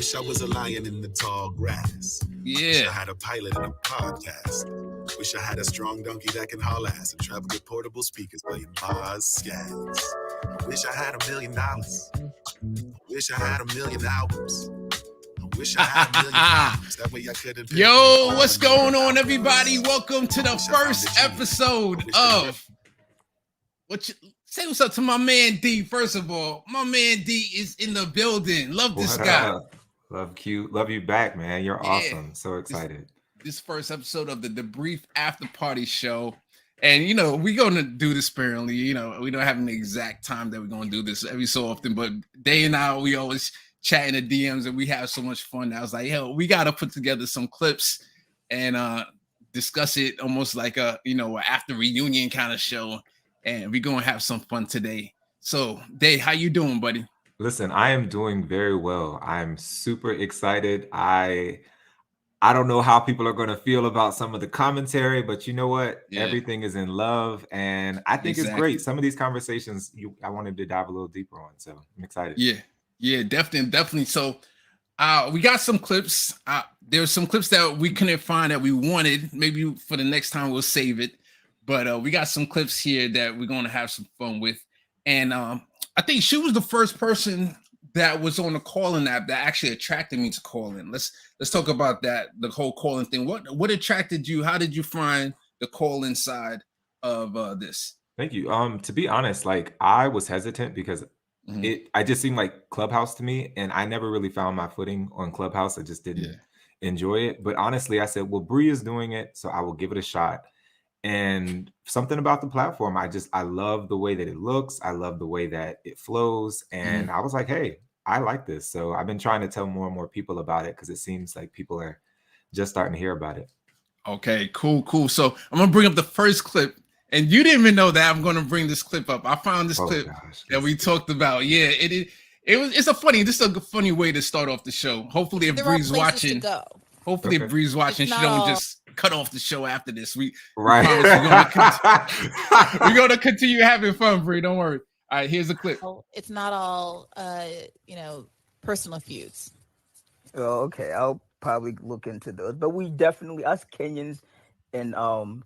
wish I was a lion in the tall grass. Wish I had a pilot and a podcast. Wish I had a strong donkey that can haul ass and travel with portable speakers playing bars, scats. Wish I had $1 million. Wish I had 1 million albums. Wish I had 1 million albums. That way I couldn't. Yo, what's going on, everybody? Welcome to the first episode of say what's up to my man D. First of all, my man D is in the building. Love this guy. Love you back, man. You're awesome. So excited. This first episode of the DeBRIef After Party Show. And, you know, we're going to do this sparingly. You know, we don't have an exact time that we're going to do this every so often. But Dai and I, we always chat in the DMs and we have so much fun. I was like, yo, we got to put together some clips and discuss it almost like a, you know, after reunion kind of show. And we're going to have some fun today. So, Dai, how you doing, buddy? Listen, I am doing very well. I'm super excited. I don't know how people are going to feel about some of the commentary, but you know what? Yeah. Everything is in love, and I think it's great. Some of these conversations I wanted to dive a little deeper on, so I'm excited. Yeah, definitely. So we got some clips. There's some clips that we couldn't find that we wanted. Maybe for the next time we'll save it. But we got some clips here that we're going to have some fun with. And I think she was the first person that was on the Callin app that actually attracted me to Callin. Let's talk about that, the whole Callin thing. What attracted you? How did you find the Callin side of this? Thank you. To be honest, like I was hesitant because I just seemed like Clubhouse to me, and I never really found my footing on Clubhouse. I just didn't enjoy it. But honestly, I said, well, Bri is doing it, so I will give it a shot. And something about the platform, I love the way that it looks. I love the way that it flows. And I was like, hey, I like this. So I've been trying to tell more and more people about it because it seems like people are just starting to hear about it. Okay, cool. So I'm going to bring up the first clip. And you didn't even know that I'm going to bring this clip up. I found this clip that we talked about. Yeah, it's a funny way to start off the show. Hopefully if Bri's watching. Hopefully if Bri's watching, she don't just cut off the show after this. We're going to continue having fun, Bri. Don't worry. All right, here's a clip. It's not all, personal feuds. Oh, okay. I'll probably look into those. But we definitely, us Kenyans in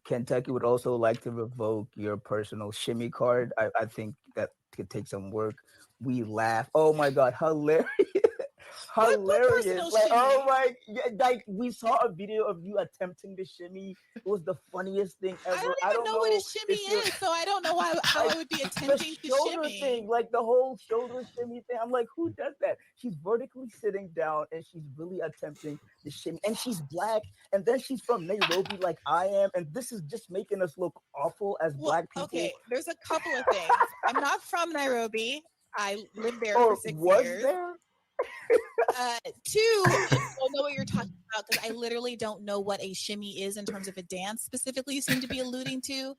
Kentucky would also like to revoke your personal shimmy card. I think that could take some work. We laugh. Oh, my God. Hilarious. Hilarious. Like, oh my, like we saw a video of you attempting the shimmy. It was the funniest thing ever. I don't know what a shimmy is, so I don't know how I would be attempting the to shoulder shimmy. Thing, like the whole shoulder shimmy thing. I'm like, who does that? She's vertically sitting down and she's really attempting the shimmy. And she's black, and then she's from Nairobi like I am, and this is just making us look awful as black people. Okay, there's a couple of things. I'm not from Nairobi. I lived there for 6 years. There? Two, I don't know what you're talking about because I literally don't know what a shimmy is in terms of a dance specifically you seem to be alluding to.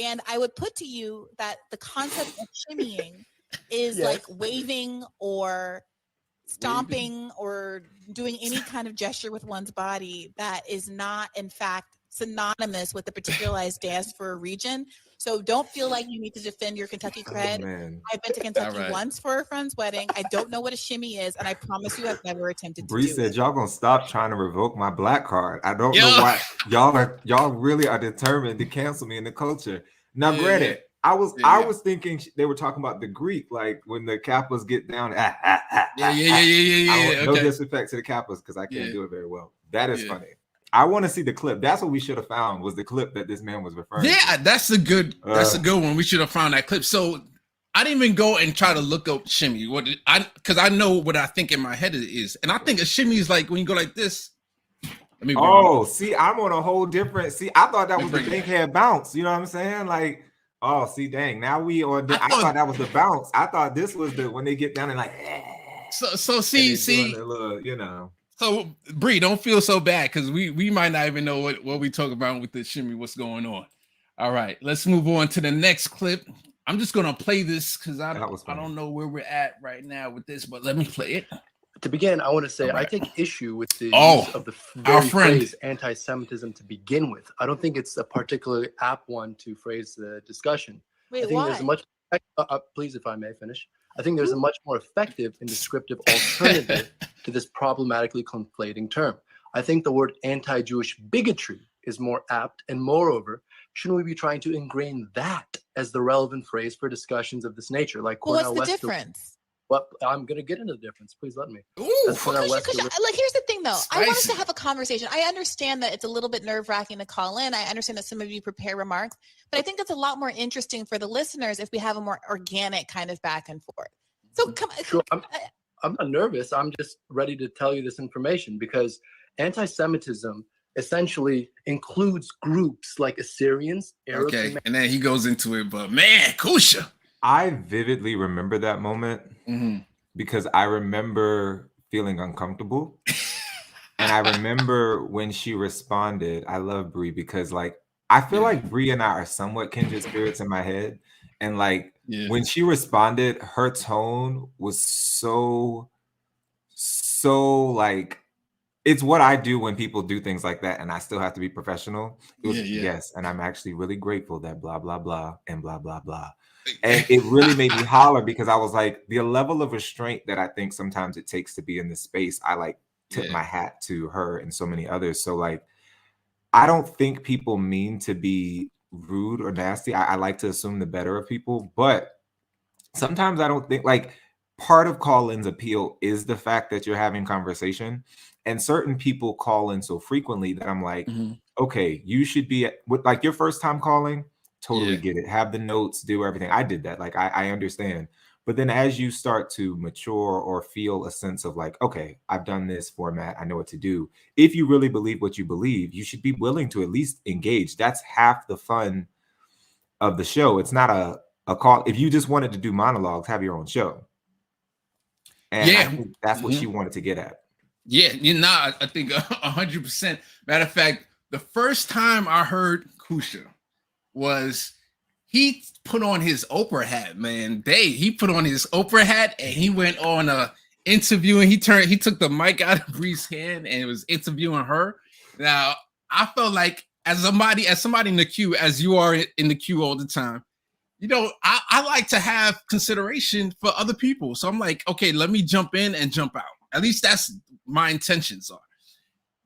And I would put to you that the concept of shimmying is like waving or stomping or doing any kind of gesture with one's body that is not, in fact, synonymous with the particularized dance for a region. So don't feel like you need to defend your Kentucky cred. I've been to Kentucky once for a friend's wedding. I don't know what a shimmy is, and I promise you I've never attempted to Bri do said, it. y'all gonna stop trying to revoke my black card. I don't know why y'all really are determined to cancel me in the culture. Now, granted, I was thinking they were talking about the Greek, like when the Kappas get down. No disrespect to the Kappas because I can't do it very well. That is funny. I want to see the clip. That's what we should have found, was the clip that this man was referring to. Yeah, that's a good one. We should have found that clip. So I didn't even go and try to look up shimmy. Because I know what I think in my head it is. And I think a shimmy is like when you go like this. See, I'm on a whole different. See, I thought that was the big head bounce. You know what I'm saying? Like, dang. Now we on. I thought that was the bounce. I thought this was the when they get down and like. So see. So Bri, don't feel so bad because we might not even know what we talk about with the shimmy, what's going on. All right, let's move on to the next clip. I'm just gonna play this because I don't know where we're at right now with this, but let me play it. To begin, I want to say I take issue with the use of the very phrase anti-Semitism to begin with. I don't think it's a particularly apt one to phrase the discussion. Wait, I think why? there's a much please, if I may finish. I think there's a much more effective and descriptive alternative to this problematically conflating term. I think the word anti-Jewish bigotry is more apt, and moreover, shouldn't we be trying to ingrain that as the relevant phrase for discussions of this nature? Like, well, what's the difference? Well, I'm going to get into the difference. Please let me. Like, here's the thing, though. Spicy. I want us to have a conversation. I understand that it's a little bit nerve-wracking to call in. I understand that some of you prepare remarks, but I think it's a lot more interesting for the listeners if we have a more organic kind of back and forth. So come on. Sure. I'm not nervous. I'm just ready to tell you this information because anti-Semitism essentially includes groups like Assyrians, Arabs. Okay, and then he goes into it, but man, Kusha. I vividly remember that moment because I remember feeling uncomfortable. And I remember when she responded, I love Bri because like, I feel like Bri and I are somewhat kindred spirits in my head. And like, when she responded, her tone was so like, it's what I do when people do things like that. And I still have to be professional. It was, yes. And I'm actually really grateful that blah, blah, blah, and blah, blah, blah. And it really made me holler because I was like, the level of restraint that I think sometimes it takes to be in this space, I like tip my hat to her and so many others. So like, I don't think people mean to be rude or nasty. I like to assume the better of people, but sometimes I don't think like part of Callin's appeal is the fact that you're having conversation, and certain people call in so frequently that I'm like, okay, you should be with like your first time calling. Totally get it. Have the notes, do everything. I did that. Like, I understand. But then as you start to mature or feel a sense of like, okay, I've done this format, I know what to do. If you really believe what you believe, you should be willing to at least engage. That's half the fun of the show. It's not a call. If you just wanted to do monologues, have your own show. And I think that's what she wanted to get at. Yeah, I think 100%. Matter of fact, the first time I heard Kusha was he put on his Oprah hat, man. He put on his Oprah hat and he went on a interview and he took the mic out of Bri's hand and was interviewing her. Now, I felt like as somebody in the queue, as you are in the queue all the time, I like to have consideration for other people. So I'm like, okay, let me jump in and jump out. At least that's my intentions are.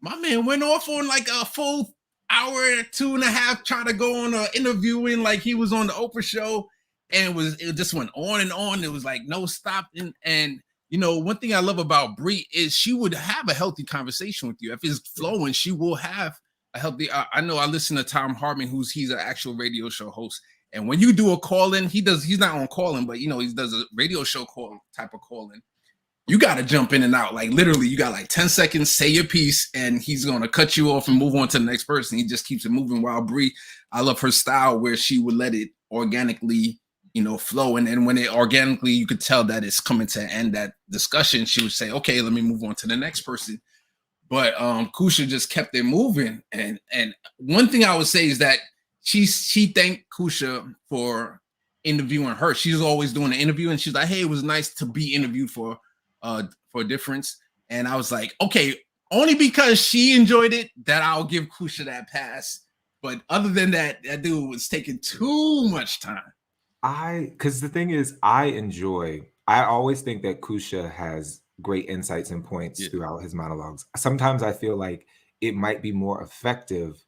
My man went off on like a full hour, 2.5, trying to go on an interviewing like he was on the Oprah show, and it just went on and on. It was like no stopping. And one thing I love about Bri is she would have a healthy conversation with you. If it's flowing, she will have a healthy. I know I listen to Tom Hartman, he's an actual radio show host, and when you do a call-in, he's not on call-in, but he does a radio show type of call-in. You got to jump in and out. Like literally, you got like 10 seconds, say your piece, and he's going to cut you off and move on to the next person. He just keeps it moving. While Bri, I love her style where she would let it organically, flow. And when it organically, you could tell that it's coming to end that discussion. She would say, okay, let me move on to the next person. But Kusha just kept it moving. And one thing I would say is that she thanked Kusha for interviewing her. She's always doing an interview, and she's like, hey, it was nice to be interviewed for a difference. And I was like, okay, only because she enjoyed it that I'll give Kusha that pass. But other than that, that dude was taking too much time. Because the thing is, I always think that Kusha has great insights and points throughout his monologues. Sometimes I feel like it might be more effective,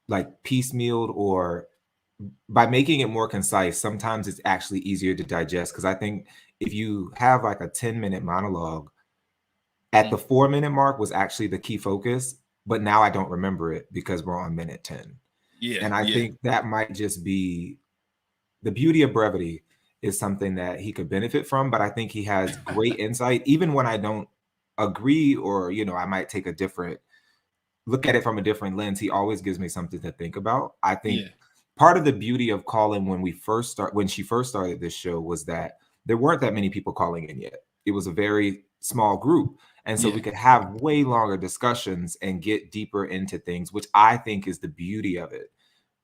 like piecemealed or by making it more concise. Sometimes it's actually easier to digest, because I think if you have like a 10-minute monologue, at the 4-minute mark was actually the key focus, but now I don't remember it because we're on minute 10. And I think that might just be the beauty of brevity, is something that he could benefit from. But I think he has great insight, even when I don't agree, or I might take a different look at it from a different lens. He always gives me something to think about. I think part of the beauty of Callin when she first started this show was that there weren't that many people calling in yet. It was a very small group. And so we could have way longer discussions and get deeper into things, which I think is the beauty of it.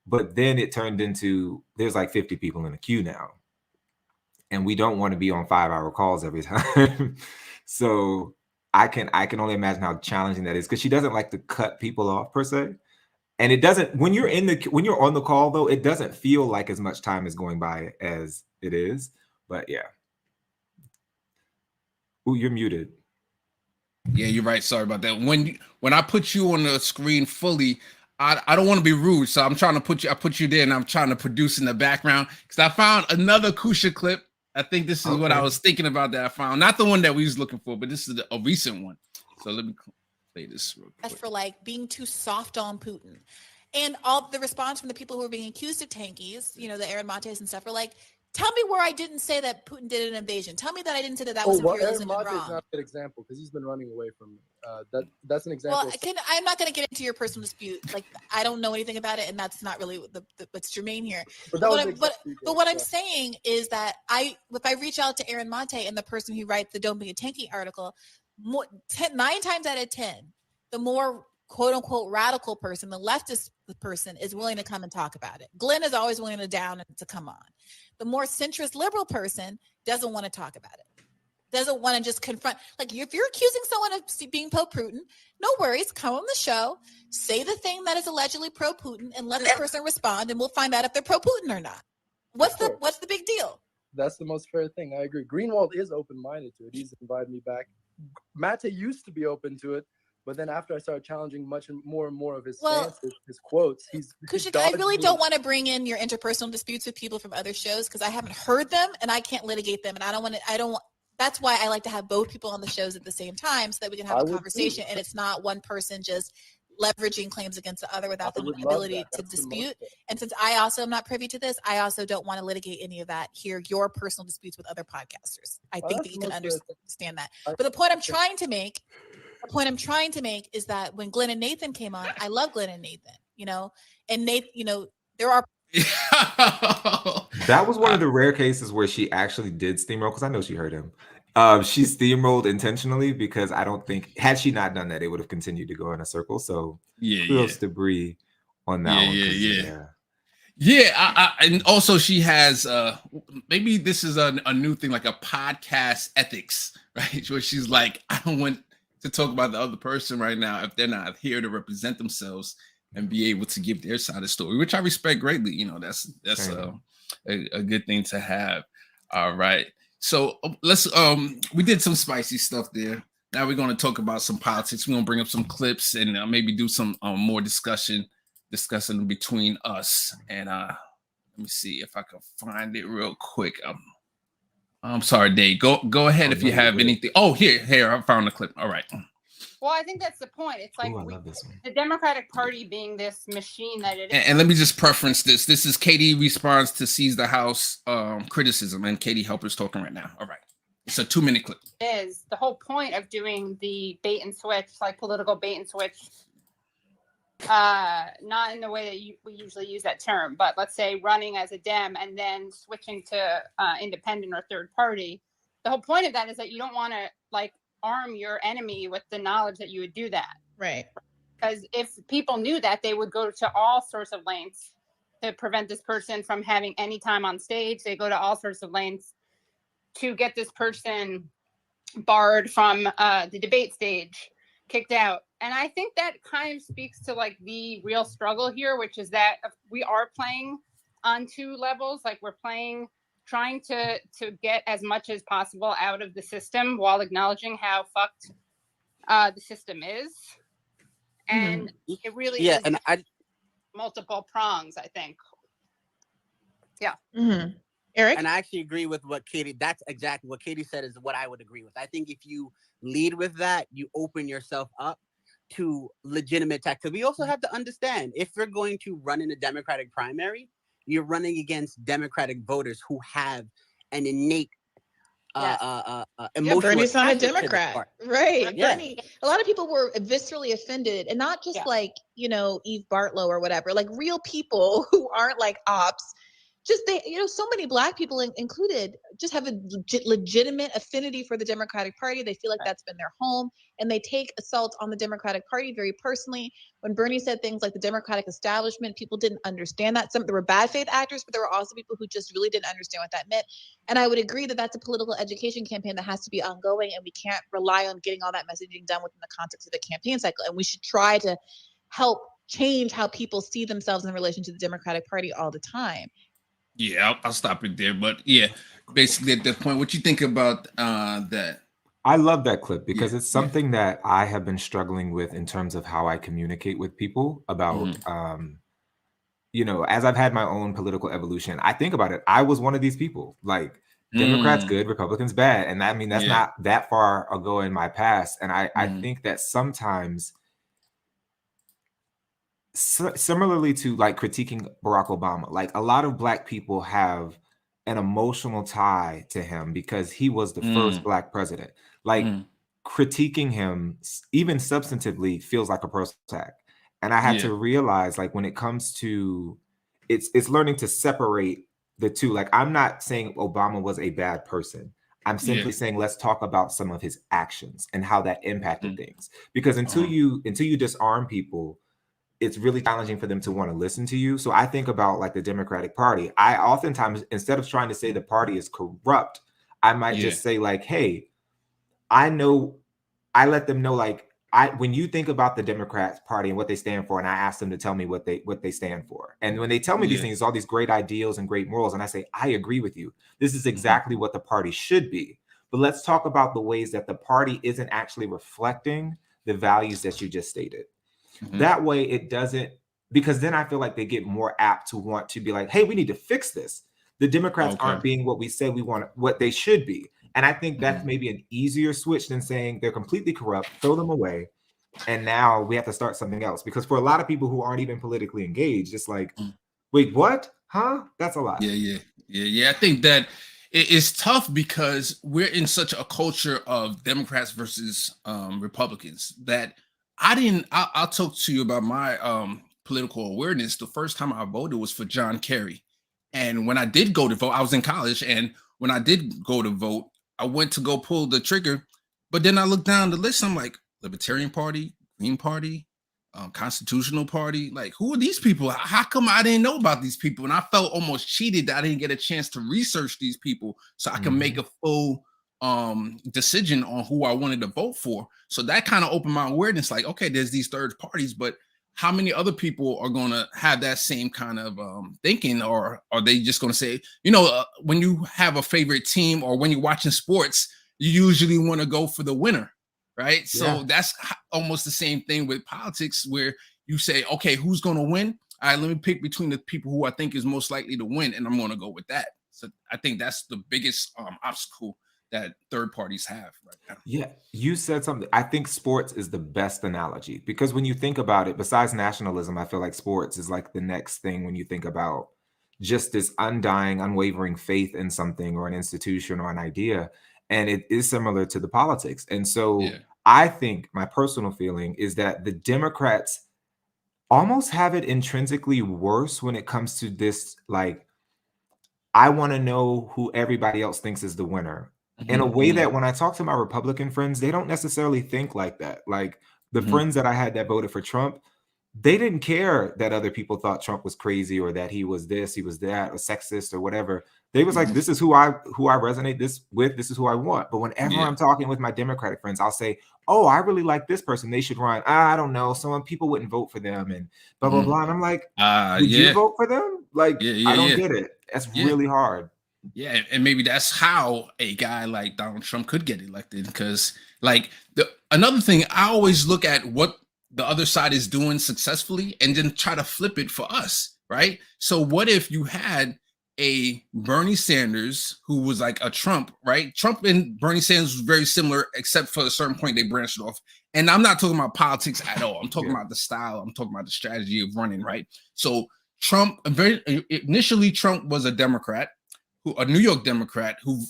But then it turned into, there's like 50 people in the queue now. And we don't want to be on 5-hour calls every time. So I can only imagine how challenging that is, because she doesn't like to cut people off per se. And it doesn't, when you're on the call though, it doesn't feel like as much time is going by as it is. But yeah. Ooh, you're muted. Yeah, you're right. Sorry about that. When I put you on the screen fully, I don't want to be rude, so I'm trying to put you there, and I'm trying to produce in the background because I found another Kusha clip. I think this is what I was thinking about that I found. Not the one that we was looking for, but this is a recent one. So let me play this real quick. That's for like being too soft on Putin. And all the response from the people who were being accused of tankies, the Aaron Mates and stuff, were like, tell me where I didn't say that Putin did an invasion. Tell me that I didn't say that was imperialism and wrong. Aaron Mates is not a good example because he's been running away from me. That's an example. Well, I'm not going to get into your personal dispute. Like, I don't know anything about it, and that's not really what's germane here. But what I'm saying is that if I reach out to Aaron Mate and the person who writes the Don't Be a Tanky article, 9 times out of 10, the more quote unquote radical person, the leftist person, is willing to come and talk about it. Glenn is always willing to down and to come on. The more centrist liberal person doesn't want to talk about it. Doesn't want to just confront. Like, if you're accusing someone of being pro-Putin, no worries. Come on the show, say the thing that is allegedly pro-Putin, and let the person respond, and we'll find out if they're pro-Putin or not. What's the big deal? That's the most fair thing. I agree. Greenwald is open-minded to it. He's invited me back. Mate used to be open to it, but then after I started challenging much more and more of his stances, his quotes, Kushik, I really don't want to bring in your interpersonal disputes with people from other shows because I haven't heard them and I can't litigate them, and I don't want. That's why I like to have both people on the shows at the same time so that we can have a conversation and it's not one person just leveraging claims against the other without the ability to dispute. And since I also am not privy to this, I also don't want to litigate any of that, hear your personal disputes with other podcasters. I think that you can understand that. But the point I'm trying to make is that when Glenn and Nathan came on, I love Glenn and Nathan, and Nathan, there are. That was one of the rare cases where she actually did steamroll, because I know she heard him. She steamrolled intentionally because I don't think, had she not done that, it would have continued to go in a circle. So kudos to Bree on that one. Yeah. And also she has maybe this is a new thing, like a podcast ethics, right? Where she's like, I don't want to talk about the other person right now if they're not here to represent themselves and be able to give their side of the story, which I respect greatly. That's a good thing to have. All right. So let's we did some spicy stuff there. Now we're going to talk about some politics. We're going to bring up some clips and maybe do some more discussing between us. And let me see if I can find it real quick. I'm sorry, Dave. Go ahead if you have anything. Oh, here, I found the clip. All right. Well, I think that's the point. It's like the Democratic Party being this machine that it is. And let me just preference this. This is Katie responds to Seize the House criticism, and Katie Helper's talking right now. All right. It's a 2-minute clip. Is the whole point of doing the bait and switch, like political bait and switch, not in the way that we usually use that term, but let's say running as a Dem and then switching to independent or third party. The whole point of that is that you don't want to arm your enemy with the knowledge that you would do that. Right. Because if people knew that, they would go to all sorts of lengths to prevent this person from having any time on stage. They go to all sorts of lengths to get this person barred from the debate stage, kicked out. And I think that kind of speaks to the real struggle here, which is that we are playing on 2 levels. We're trying to get as much as possible out of the system while acknowledging how fucked the system is. And it really is and multiple prongs, I think. Yeah. Mm-hmm. Eric? And I actually agree with what that's exactly what Katie said is what I would agree with. I think if you lead with that, you open yourself up to legitimate attack. Because we also have to understand, if you're going to run in a Democratic primary, you're running against Democratic voters who have an innate emotional. Bernie's not a Democrat, right? Yeah. Bernie. A lot of people were viscerally offended, and not just Eve Bartlow or whatever. Real people who aren't ops. Just so many Black people included just have a legitimate affinity for the Democratic Party. They feel like that's been their home, and they take assaults on the Democratic Party very personally. When Bernie said things like the Democratic establishment, people didn't understand that. There were bad faith actors, but there were also people who just really didn't understand what that meant. And I would agree that that's a political education campaign that has to be ongoing, and we can't rely on getting all that messaging done within the context of the campaign cycle. And we should try to help change how people see themselves in relation to the Democratic Party all the time. Yeah, I'll stop it there. But yeah, basically at that point, what you think about that? I love that clip because it's something that I have been struggling with in terms of how I communicate with people about, you know, as I've had my own political evolution, I think about it. I was one of these people, like Democrats good, Republicans bad. And I mean, that's not that far ago in my past. And I think that sometimes, similarly to like critiquing Barack Obama, like a lot of Black people have an emotional tie to him because he was the first Black president. Like critiquing him, even substantively, feels like a personal attack. And I had to realize, like, when it comes to it's learning to separate the two. Like, I'm not saying Obama was a bad person. I'm simply saying let's talk about some of his actions and how that impacted things. Because until you disarm people, it's really challenging for them to want to listen to you. So I think about like the Democratic Party. I oftentimes, instead of trying to say the party is corrupt, I might just say like, hey, I let them know, like, when you think about the Democrat Party and what they stand for, and I ask them to tell me what they stand for. And when they tell me these things, all these great ideals and great morals, and I say, I agree with you. This is exactly what the party should be. But let's talk about the ways that the party isn't actually reflecting the values that you just stated. That way it doesn't, because then I feel like they get more apt to want to be like, hey, we need to fix this. The Democrats aren't being what we said we want, what they should be. And I think that's maybe an easier switch than saying they're completely corrupt, throw them away, and now we have to start something else. Because for a lot of people who aren't even politically engaged, it's like, wait, what? Huh? That's a lot. I think that it's tough because we're in such a culture of Democrats versus Republicans that I'll talk to you about my political awareness. The first time I voted was for John Kerry. And when I did go to vote, I was in college. And when I did go to vote, I went to go pull the trigger. But then I looked down the list. I'm like, Libertarian Party, Green Party, Constitutional Party. Like, who are these people? How come I didn't know about these people? And I felt almost cheated that I didn't get a chance to research these people so I can make a full decision on who I wanted to vote for. So that kind of opened my awareness, like, okay, there's these third parties, but how many other people are going to have that same kind of thinking, or are they just going to say, you know, when you have a favorite team or when you're watching sports, you usually want to go for the winner, right? So that's almost the same thing with politics, where you say, okay, who's going to win? All right, let me pick between the people who I think is most likely to win, and I'm going to go with that. So I think that's the biggest obstacle that third parties have right now. Yeah, you said something. I think sports is the best analogy, because when you think about it, besides nationalism, I feel like sports is like the next thing when you think about just this undying, unwavering faith in something or an institution or an idea. And it is similar to the politics. And so I think my personal feeling is that the Democrats almost have it intrinsically worse when it comes to this, like, I want to know who everybody else thinks is the winner. In a way that when I talk to my Republican friends, they don't necessarily think like that. Like the friends that I had that voted for Trump, they didn't care that other people thought Trump was crazy or that he was this, he was that, or sexist or whatever. They was like, this is who I resonate with. This is who I want. But whenever I'm talking with my Democratic friends, I'll say, oh, I really like this person. They should run. I don't know. Some people wouldn't vote for them and blah, blah, blah. And I'm like, would you vote for them? Like, I don't get it. That's really hard. Yeah, and maybe that's how a guy like Donald Trump could get elected, because like another thing, I always look at what the other side is doing successfully and then try to flip it for us, right? So what if you had a Bernie Sanders who was like a Trump, right? Trump and Bernie Sanders was very similar, except for a certain point they branched off. And I'm not talking about politics at all. I'm talking about the style. I'm talking about the strategy of running, right? So Trump, initially Trump was a Democrat, a New York Democrat who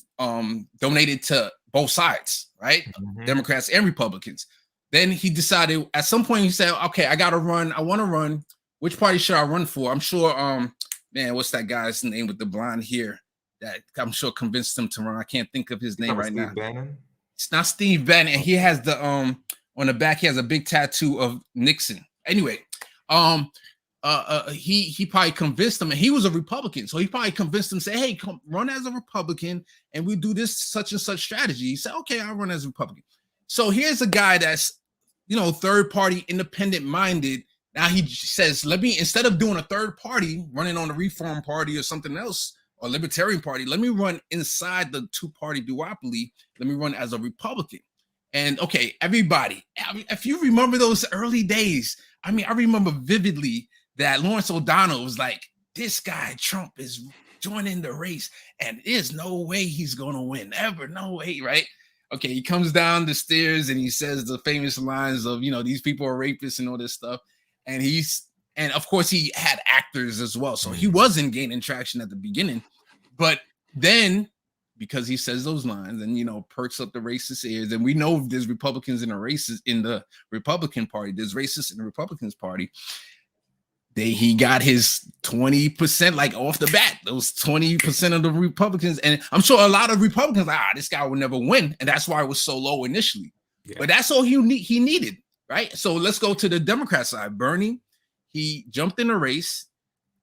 donated to both sides, right? Democrats and Republicans. Then he decided at some point, he said, okay, I got to run. I want to run. Which party should I run for? I'm sure, man, what's that guy's name with the blonde hair that I'm sure convinced him to run? I can't think of his name right now. Bannon? It's not Steve Bannon. He has the, on the back, he has a big tattoo of Nixon. Anyway, he probably convinced him, and he was a Republican, so he probably convinced him, say, hey, come run as a Republican and we do this such and such strategy. He said, okay, I'll run as a Republican. So here's a guy that's, you know, third party, independent minded. Now he says, let me, instead of doing a third party running on the Reform Party or something else, or Libertarian Party. Let me run inside the two-party duopoly. Let me run as a Republican. And okay, everybody, if you remember those early days, I mean, I remember vividly that Lawrence O'Donnell was like, this guy, Trump, is joining the race, and there's no way he's going to win, ever, no way, right? Okay, he comes down the stairs and he says the famous lines of, you know, these people are rapists and all this stuff. And of course, he had actors as well. So he wasn't gaining traction at the beginning. But then, because he says those lines and, you know, perks up the racist ears, and we know there's Republicans in the Republican Party, there's racists in the Republicans Party. He got his 20% like off the bat, those 20% of the Republicans. And I'm sure a lot of Republicans, this guy will never win. And that's why it was so low initially. Yeah. But that's all he needed, right? So let's go to the Democrat side. Bernie, he jumped in the race.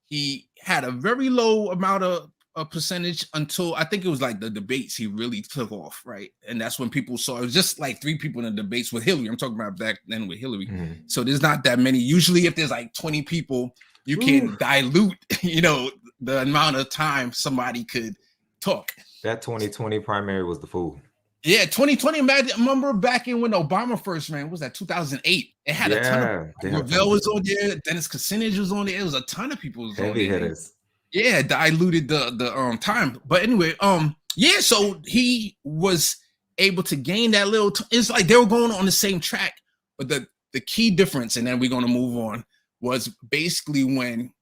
He had a very low amount of a percentage until I think it was like the debates he really took off, right? And that's when people saw it was just like 3 people in the debates with Hillary. I'm talking about back then with Hillary. So there's not that many. Usually if there's like 20 people, you can dilute, you know, the amount of time somebody could talk. That 2020 primary was the fool. Yeah, 2020. Remember back in when Obama first ran, what was that 2008? It had a ton of Revelle was on there, Dennis Kucinich was on there. It was a ton of people was heavy hitters. Yeah, diluted the time. But anyway, yeah, so he was able to gain that little it's like they were going on the same track, but the key difference, and then we're going to move on, was basically when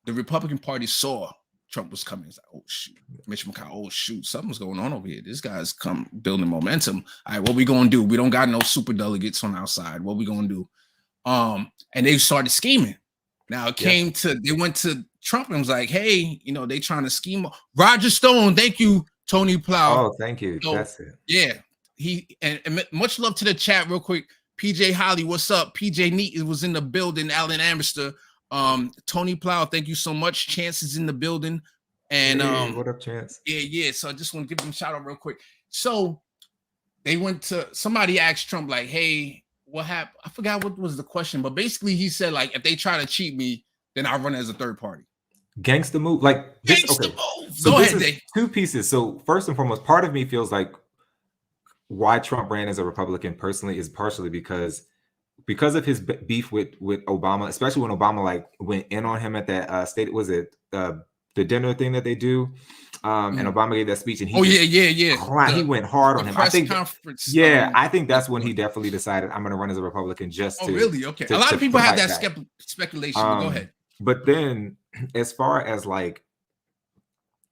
the Republican Party saw Trump was coming. It's like, oh shoot, Mitch McConnell, oh shoot, something's going on over here. This guy's come building momentum. All right, what we gonna do? We don't got no super delegates on our side. What we gonna do? And they started scheming. Now it came to, they went to Trump and was like, hey, you know, they trying to scheme. Roger Stone, thank you, Tony Plow. Oh, thank you. So, that's it. Yeah. And much love to the chat real quick. PJ Holly, what's up? PJ Neat was in the building. Alan Amberster. Tony Plow, thank you so much. Chance is in the building. And hey, what up, Chance? Yeah. So I just want to give them a shout out real quick. So they went to, somebody asked Trump, like, hey, what happened? I forgot what was the question, but basically he said, like, if they try to cheat me, then I'll run as a third party. Gangsta move, like this. Okay. Move. So Go this ahead, is Dave. 2 pieces. So first and foremost, part of me feels like why Trump ran as a Republican personally is partially because of his beef with Obama, especially when Obama like went in on him at that state. Was it the dinner thing that they do? And Obama gave that speech, and he he went hard on him. I think conference. Yeah, I think that's when he definitely decided I'm going to run as a Republican just to. Really? Okay. A lot of people have that speculation. But go ahead. But then, as far as like,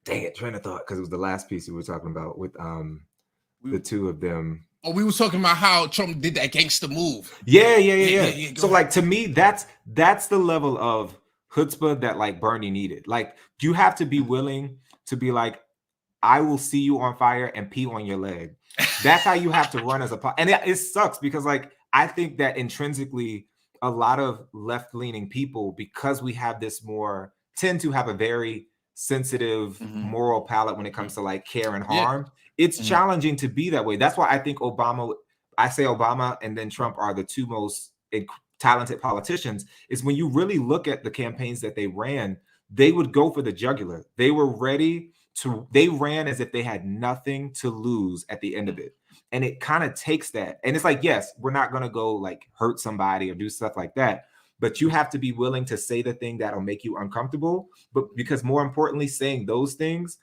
dang it, train of thought, because it was the last piece we were talking about with the 2 of them. Oh, we were talking about how Trump did that gangster move. Yeah. So like to me, that's the level of chutzpah that like Bernie needed. Like you have to be willing to be like, I will see you on fire and pee on your leg. That's how you have to run as a and it sucks because like I think that intrinsically a lot of left-leaning people, because we have this tend to have a very sensitive moral palate when it comes to like care and harm. It's challenging to be that way. That's why I think I say Obama and then Trump are the 2 most talented politicians, is when you really look at the campaigns that they ran, they would go for the jugular. They were ready to, they ran as if they had nothing to lose at the end of it. And it kind of takes that. And it's like, yes, we're not going to go like hurt somebody or do stuff like that. But you have to be willing to say the thing that'll make you uncomfortable. But because more importantly, saying those things,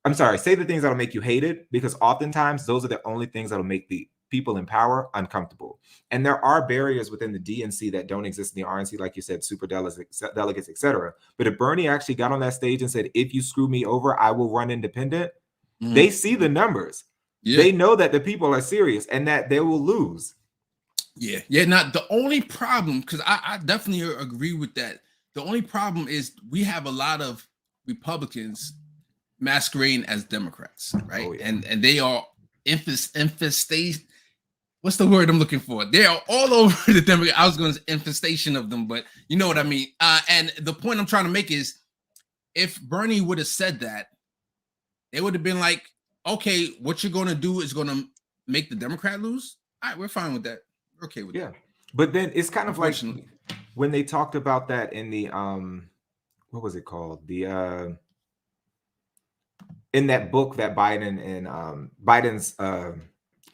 say the things that'll make you hated, because oftentimes those are the only things that'll make the people in power uncomfortable. And there are barriers within the DNC that don't exist in the RNC, like you said, super delegates, etc. But if Bernie actually got on that stage and said, if you screw me over, I will run independent, they see the numbers. Yeah. They know that the people are serious and that they will lose. Yeah. Now, the only problem, because I definitely agree with that. The only problem is we have a lot of Republicans masquerading as Democrats, right? Oh, yeah. And they are infestation. What's the word I'm looking for? They are all over the Democrat. I was going to say infestation of them, but you know what I mean. And the point I'm trying to make is, if Bernie would have said that, it would have been like, okay, what you're going to do is going to make the Democrat lose. All right, we're fine with that. We're okay with that. But then it's kind of like when they talked about that in the what was it called? The in that book that Biden and Biden's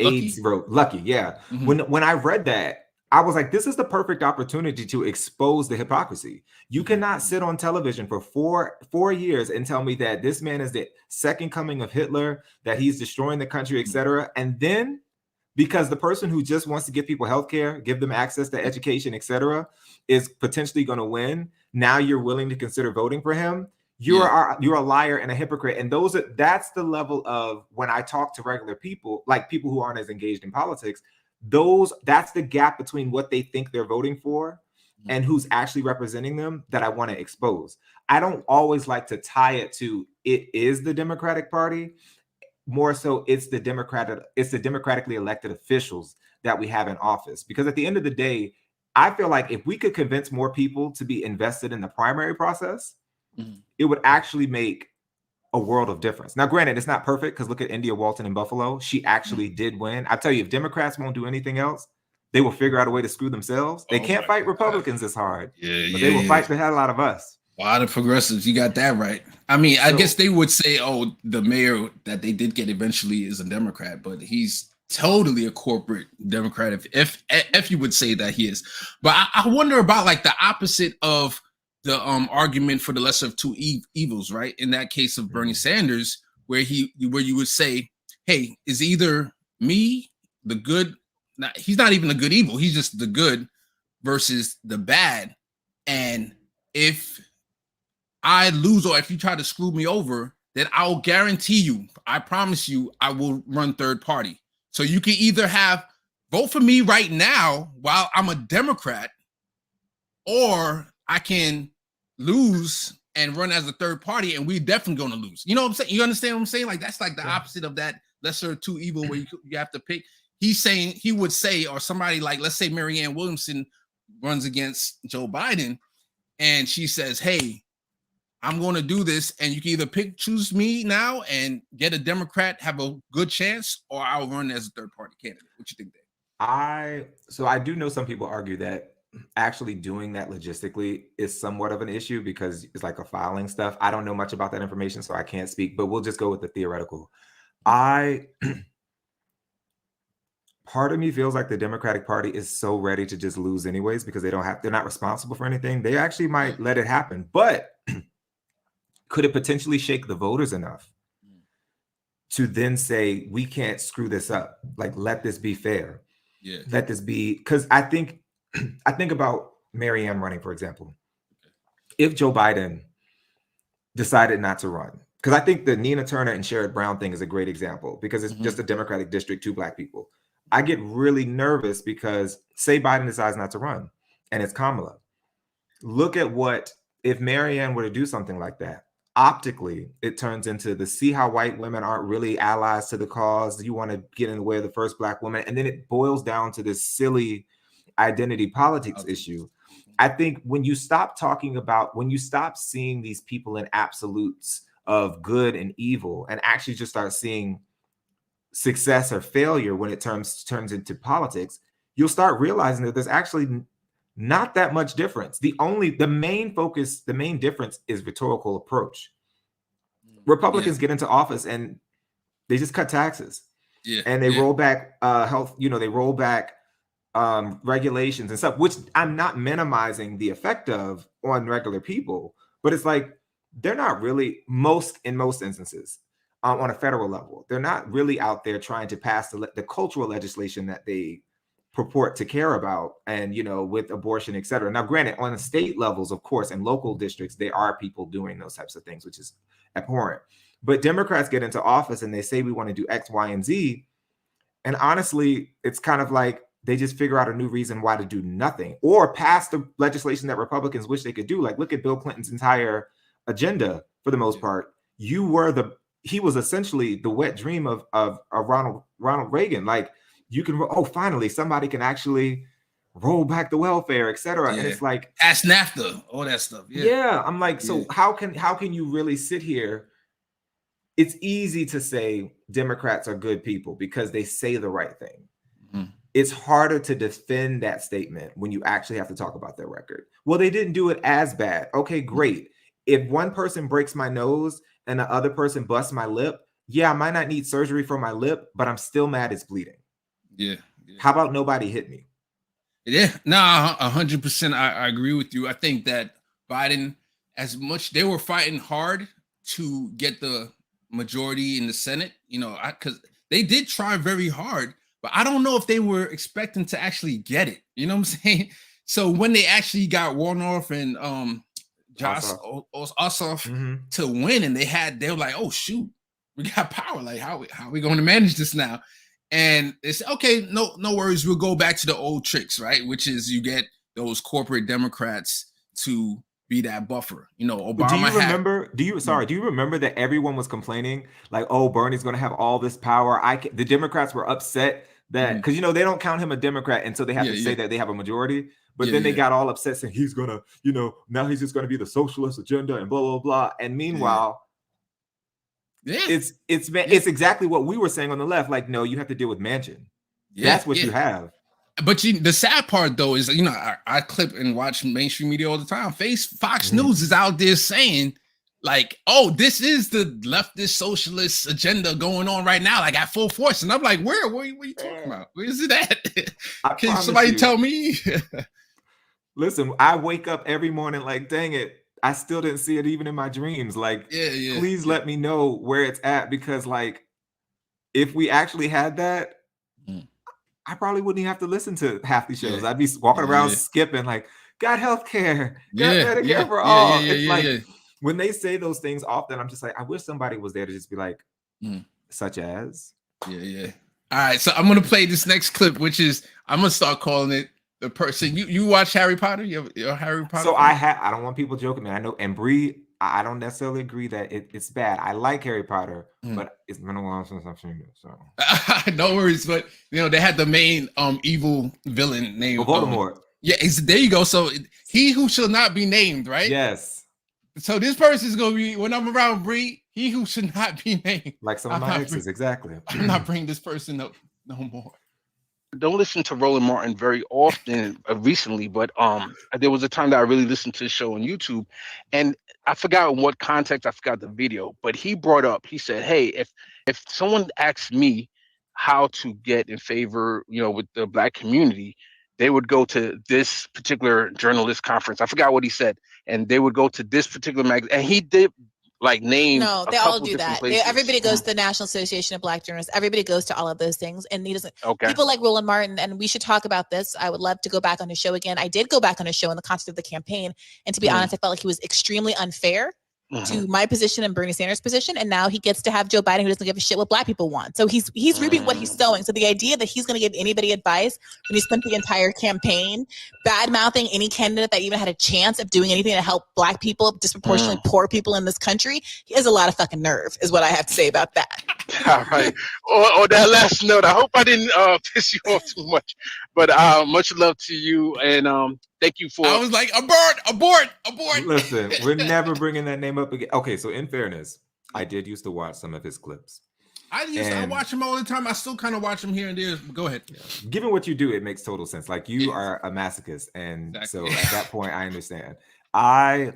aides wrote, Lucky. Yeah. When I read that, I was like, this is the perfect opportunity to expose the hypocrisy. You cannot sit on television for four years and tell me that this man is the second coming of Hitler, that he's destroying the country, etc. And then because the person who just wants to give people healthcare, give them access to education, etc., is potentially going to win, now you're willing to consider voting for him. You're a liar and a hypocrite. And that's the level of, when I talk to regular people, like people who aren't as engaged in politics, that's the gap between what they think they're voting for and who's actually representing them that I want to expose. I don't always like to tie it to it is the Democratic Party. More so, it's the democratically elected officials that we have in office. Because at the end of the day, I feel like if we could convince more people to be invested in the primary process, it would actually make a world of difference. Now, granted, it's not perfect, because look at India Walton in Buffalo. She actually did win. I tell you, if Democrats won't do anything else, they will figure out a way to screw themselves. They can't fight Republicans as hard, but they will fight the hell out of us. A lot of progressives, you got that right. I mean, I guess they would say, oh, the mayor that they did get eventually is a Democrat, but he's totally a corporate Democrat, if you would say that he is. But I wonder about like the opposite of the argument for the lesser of two evils, right? In that case of Bernie Sanders, where you would say, hey, is either me, the good, he's not even a good evil, he's just the good, versus the bad. And if I lose, or if you try to screw me over, then I'll guarantee you, I promise you, I will run third party. So you can either vote for me right now while I'm a Democrat, or I can lose and run as a third party, and we're definitely going to lose. You know what I'm saying? You understand what I'm saying? Like, that's like the opposite of that lesser of two evil, where you have to pick. He would say, or somebody like, let's say Marianne Williamson runs against Joe Biden, and she says, hey, I'm going to do this, and you can either choose me now and get a Democrat, have a good chance, or I'll run as a third party candidate. What you think, Dave? So I do know some people argue that actually doing that logistically is somewhat of an issue, because it's like a filing stuff. I don't know much about that information, so I can't speak, but we'll just go with the theoretical. Part of me feels like the Democratic Party is so ready to just lose anyways, because they're not responsible for anything. They actually might let it happen, but could it potentially shake the voters enough to then say, we can't screw this up? Like, let this be fair. Yeah. Let this be, because I think about Marianne running, for example. If Joe Biden decided not to run, because I think the Nina Turner and Sherrod Brown thing is a great example, because it's just a Democratic district, 2 Black people. I get really nervous because, say Biden decides not to run and it's Kamala. Look at if Marianne were to do something like that. Optically, it turns into see how white women aren't really allies to the cause. You want to get in the way of the first Black woman. And then it boils down to this silly identity politics issue. I think when you stop seeing these people in absolutes of good and evil, and actually just start seeing success or failure when it turns into politics, you'll start realizing that there's actually not that much difference. The main difference is rhetorical approach. Republicans get into office and they just cut taxes, and they roll back health. They roll back regulations and stuff, which I'm not minimizing the effect of on regular people, but it's like they're not really in most instances on a federal level. They're not really out there trying to pass the cultural legislation that they purport to care about, and with abortion, etc. Now, granted, on the state levels, of course, and local districts, there are people doing those types of things, which is abhorrent. But Democrats get into office and they say we want to do X, Y, and Z, and honestly, it's kind of like they just figure out a new reason why to do nothing, or pass the legislation that Republicans wish they could do. Like, look at Bill Clinton's entire agenda. For the most part, he was essentially the wet dream of Ronald Reagan. Like, you can, finally somebody can actually roll back the welfare, etc. And it's like, ask NAFTA, all that stuff. I'm like, so how can you really sit here? It's easy to say Democrats are good people because they say the right thing. It's harder to defend that statement when you actually have to talk about their record. Well, they didn't do it as bad. Okay, great. If one person breaks my nose and the other person busts my lip, yeah, I might not need surgery for my lip, but I'm still mad it's bleeding. Yeah. How about nobody hit me? Yeah, no, 100%. I agree with you. I think that Biden, as much they were fighting hard to get the majority in the Senate, because they did try very hard, but I don't know if they were expecting to actually get it. You know what I'm saying? So when they actually got Warnoff and Josh Ossoff to win, and they were like, oh shoot, we got power. Like how are we going to manage this now? And it's okay, no worries. We'll go back to the old tricks, right? Which is you get those corporate Democrats to be that buffer. Obama. Do you remember that everyone was complaining like, oh, Bernie's going to have all this power? The Democrats were upset that because they don't count him a Democrat until they have to say that they have a majority. But then they got all upset saying he's gonna, now he's just going to be the socialist agenda and blah blah blah. And meanwhile. It's exactly what we were saying on the left. Like, no, you have to deal with Manchin. That's what you have. But the sad part though is, I clip and watch mainstream media all the time. Fox News is out there saying, like, oh, this is the leftist socialist agenda going on right now, like at full force. And I'm like, what are you talking about? Where is it at? Can somebody tell me? Listen, I wake up every morning like, dang it. I still didn't see it even in my dreams. Like, please let me know where it's at, because like, if we actually had that, I probably wouldn't even have to listen to half these shows. I'd be walking around skipping like, got healthcare, got Medicare for all. It's like when they say those things often, I'm just like, I wish somebody was there to just be like, such as. Yeah. All right, so I'm gonna play this next clip, which is I'm gonna start calling it the person. You watch Harry Potter? You're Harry Potter? So I don't want people joking, man. I know, and Bree, I don't necessarily agree that it's bad. I like Harry Potter, but it's been a while since I've seen it. So no worries, but they had the main evil villain named Voldemort. There you go. So he who shall not be named, right? Yes. So this person is gonna be, when I'm around Bree, he who should not be named. Like some of my exes, exactly. I'm not bringing this person up no more. Don't listen to Roland Martin very often recently, but there was a time that I really listened to his show on YouTube, and I forgot in what context, I forgot the video, but he said, hey, if someone asks me how to get in favor, with the Black community, they would go to this particular journalist conference. I forgot what he said, and they would go to this particular magazine, and he did name. No, they all do that. Everybody goes to the National Association of Black Journalists. Everybody goes to all of those things, and he doesn't. People like Roland Martin, and we should talk about this. I would love to go back on his show again. I did go back on his show in the context of the campaign, and to be honest, I felt like he was extremely unfair to my position and Bernie Sanders' position, and now he gets to have Joe Biden, who doesn't give a shit what Black people want. So he's reaping what he's sowing. So the idea that he's going to give anybody advice when he spent the entire campaign bad-mouthing any candidate that even had a chance of doing anything to help Black people, disproportionately poor people in this country, he has a lot of fucking nerve, is what I have to say about that. All right. On that last note, I hope I didn't piss you off too much, but much love to you, and thank you for. I was like, abort. Listen, we're never bringing that name up again. Okay, so in fairness, I did used to watch some of his clips. I watch him all the time. I still kind of watch him here and there. Go ahead. Given what you do, it makes total sense. Like, you are a masochist, and so at that point, I understand. I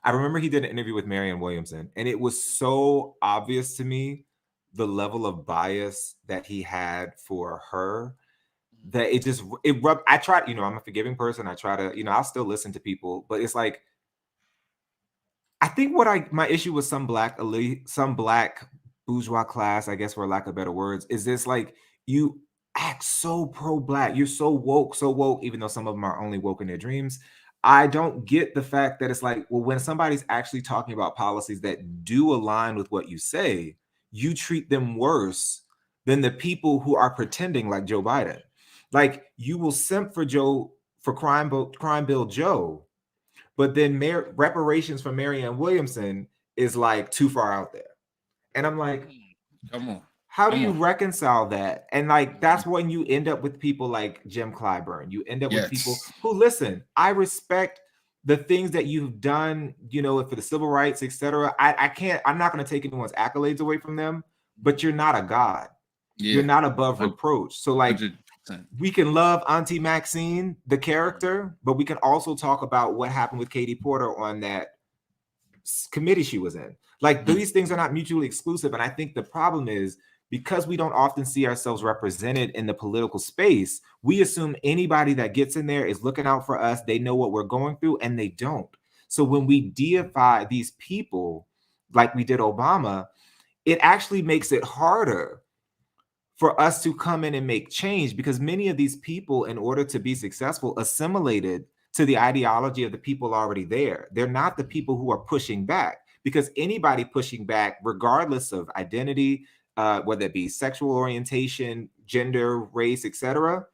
remember he did an interview with Marianne Williamson, and it was so obvious to me the level of bias that he had for her, that it rubbed. I try, I'm a forgiving person. I try to, I'll still listen to people, but it's like, I think my issue with some Black elite, some Black bourgeois class, I guess, for lack of better words, is this like, you act so pro-Black, you're so woke, even though some of them are only woke in their dreams. I don't get the fact that it's like, well, when somebody's actually talking about policies that do align with what you say, you treat them worse than the people who are pretending, like Joe Biden. Like, you will simp for crime bill Joe, but then reparations for Marianne Williamson is like too far out there. And I'm like, come on. How do you reconcile that? And like, that's when you end up with people like Jim Clyburn. You end up with people who, listen, I respect the things that you've done, for the civil rights, etc. I'm not going to take anyone's accolades away from them, but you're not a god. You're not above reproach. So like, 100%. We can love Auntie Maxine, the character, but we can also talk about what happened with Katie Porter on that committee she was in. Like these things are not mutually exclusive. And I think the problem is because we don't often see ourselves represented in the political space, we assume anybody that gets in there is looking out for us. They know what we're going through, and they don't. So when we deify these people like we did Obama, it actually makes it harder for us to come in and make change, because many of these people, in order to be successful, assimilated to the ideology of the people already there. They're not the people who are pushing back, because anybody pushing back, regardless of identity, whether it be sexual orientation, gender, race, etc.,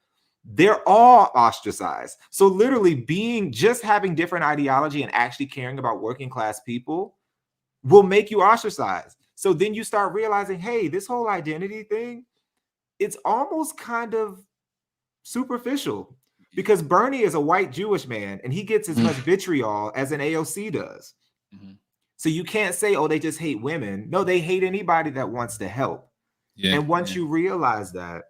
they're all ostracized. So literally having different ideology and actually caring about working class people will make you ostracized. So then you start realizing, hey, this whole identity thing, it's almost kind of superficial, because Bernie is a white Jewish man and he gets as much vitriol as an AOC does. So you can't say, oh, they just hate women. No, they hate anybody that wants to help. And once you realize that,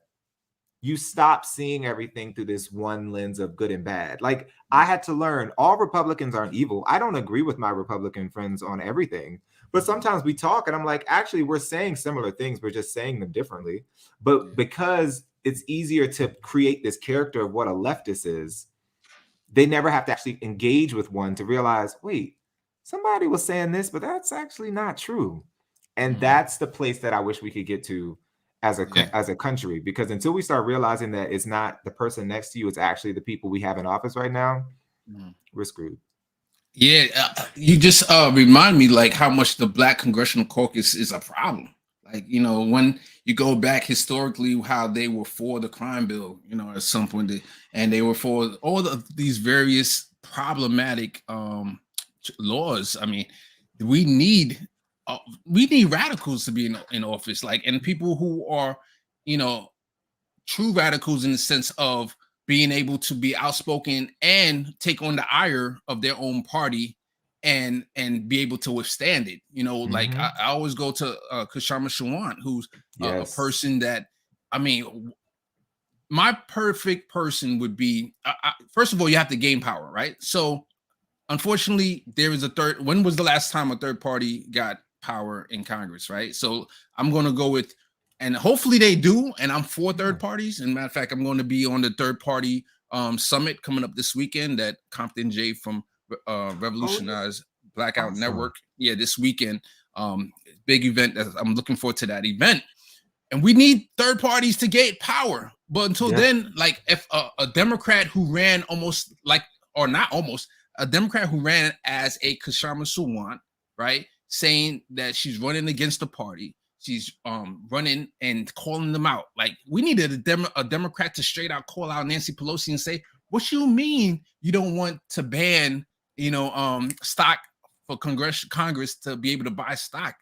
you stop seeing everything through this one lens of good and bad. Like I had to learn all Republicans aren't evil. I don't agree with my Republican friends on everything, but sometimes we talk and I'm like, actually, we're saying similar things. We're just saying them differently. But because it's easier to create this character of what a leftist is, they never have to actually engage with one to realize, wait, somebody was saying this, but that's actually not true. And that's the place that I wish we could get to as a country, because until we start realizing that it's not the person next to you, it's actually the people we have in office right now, we're screwed. Yeah, you just remind me like how much the Black Congressional Caucus is a problem. Like, you know, when you go back historically, how they were for the crime bill, you know, at some point, and they were for all of these various problematic laws. I mean, we need radicals to be in office, like, and people who are, you know, true radicals in the sense of being able to be outspoken and take on the ire of their own party and be able to withstand it. You know, like I always go to Kashama Shawant, who's a person that, I mean, my perfect person would be, first of all, you have to gain power, right? So unfortunately, there is when was the last time a third party got power in Congress, right? So I'm going to go with, and hopefully they do, and I'm for third parties. And matter of fact, I'm going to be on the third party summit coming up this weekend that Compton J from Revolutionize Blackout Network. Yeah, this weekend. Big event. I'm looking forward to that event. And we need third parties to get power. But until then, like if a Democrat who ran a Democrat who ran as a Kashama Sawant, right, saying that she's running against the party, she's running and calling them out. Like we needed a Democrat to straight out call out Nancy Pelosi and say, "What you mean you don't want to ban, you know, stock for Congress to be able to buy stock?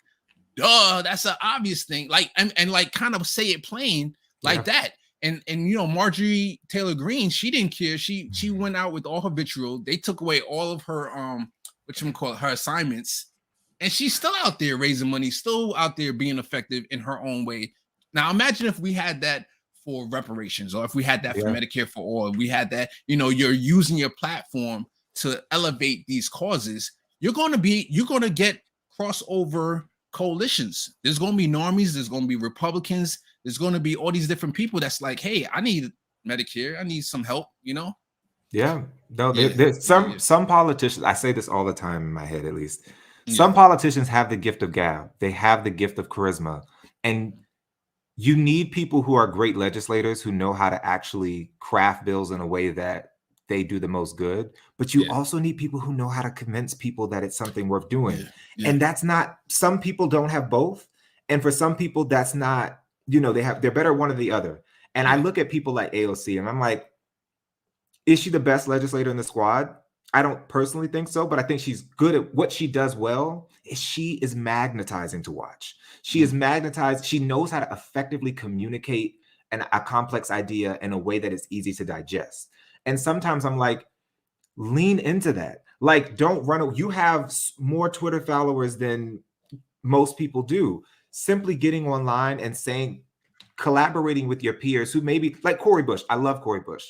Duh, that's an obvious thing." Like and like kind of say it plain like that. And you know, Marjorie Taylor Greene, she didn't care. She went out with all her vitriol. They took away all of her her assignments, and she's still out there raising money, still out there being effective in her own way. Now imagine if we had that for reparations, or if we had that for Medicare for all, we had that, you know, you're using your platform to elevate these causes. You're going to get crossover coalitions. There's going to be normies, there's going to be Republicans, there's going to be all these different people that's like, hey, I need Medicare, I need some help, you know? Yeah. No, there's some politicians, I say this all the time in my head at least. Some politicians have the gift of gab. They have the gift of charisma. And you need people who are great legislators who know how to actually craft bills in a way that they do the most good. But you also need people who know how to convince people that it's something worth doing. And that's not, some people don't have both. And for some people, that's not, you know, they're better one or the other. And I look at people like AOC and I'm like, is she the best legislator in the squad? I don't personally think so, but I think she's good at what she does well. She is magnetizing to watch. She is magnetized. She knows how to effectively communicate a complex idea in a way that is easy to digest. And sometimes I'm like, lean into that. Like, don't run. You have more Twitter followers than most people do. Simply getting online and saying, collaborating with your peers who maybe, like Cori Bush. I love Cori Bush.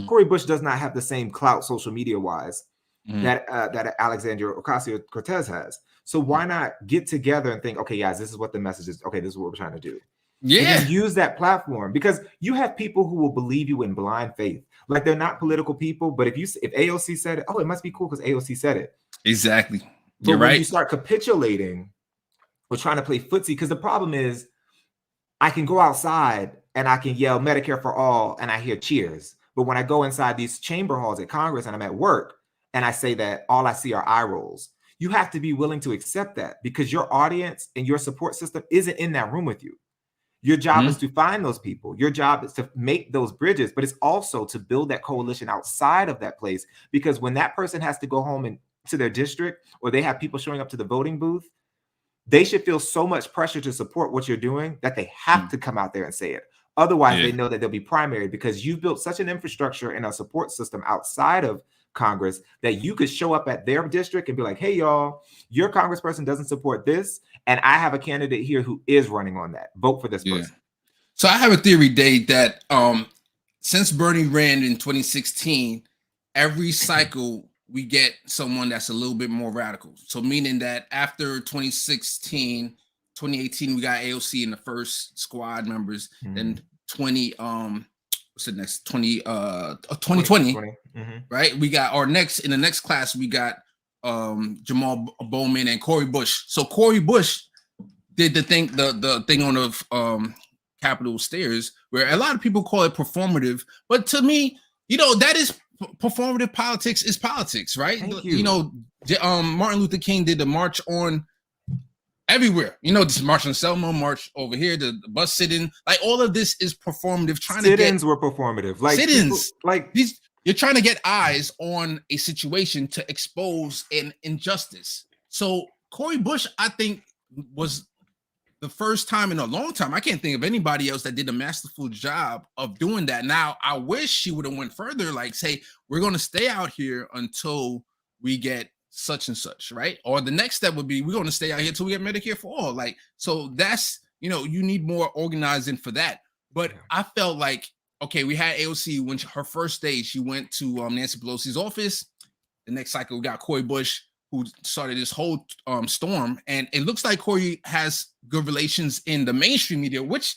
Cori Bush does not have the same clout social media wise, that Alexandria Ocasio-Cortez has. So why not get together and think, okay, guys, this is what the message is. Okay, this is what we're trying to do. Yeah. And then use that platform, because you have people who will believe you in blind faith. Like, they're not political people, but if AOC said it, oh, it must be cool because AOC said it. Exactly. But You're when right. you start capitulating or trying to play footsie, because the problem is I can go outside and I can yell Medicare for all and I hear cheers. But when I go inside these chamber halls at Congress and I'm at work and I say that, all I see are eye rolls. You have to be willing to accept that, because your audience and your support system isn't in that room with you. Your job is to find those people. Your job is to make those bridges, but it's also to build that coalition outside of that place. Because when that person has to go home and to their district, or they have people showing up to the voting booth, they should feel so much pressure to support what you're doing that they have to come out there and say it. Otherwise, they know that they'll be primary, because you've built such an infrastructure and a support system outside of Congress that you could show up at their district and be like, hey, y'all, your congressperson doesn't support this, and I have a candidate here who is running on that. Vote for this person. So I have a theory, Dave, that since Bernie ran in 2016, every cycle we get someone that's a little bit more radical. So meaning that after 2016, 2018, we got AOC in the first squad members. Then 2020, right? We got in the next class, we got Jamal Bowman and Cori Bush. So Cori Bush did the thing on the Capitol stairs, where a lot of people call it performative, but to me, that is performative. Politics is politics, right? Martin Luther King did the march on everywhere. This march on Selma, march over here, the bus sit-in, like all of this is performative. Sit-ins were performative. Like sit-ins, you're trying to get eyes on a situation to expose an injustice. So Cori Bush, I think, was the first time in a long time. I can't think of anybody else that did a masterful job of doing that. Now, I wish she would have went further, like say, we're going to stay out here until we get such and such, right? Or the next step would be, we're going to stay out here till we get Medicare for all. Like, so that's, you need more organizing for that. But I felt like, okay, we had AOC when her first day, she went to Nancy Pelosi's office. The next cycle, we got Cori Bush, who started this whole storm. And it looks like Cori has good relations in the mainstream media, which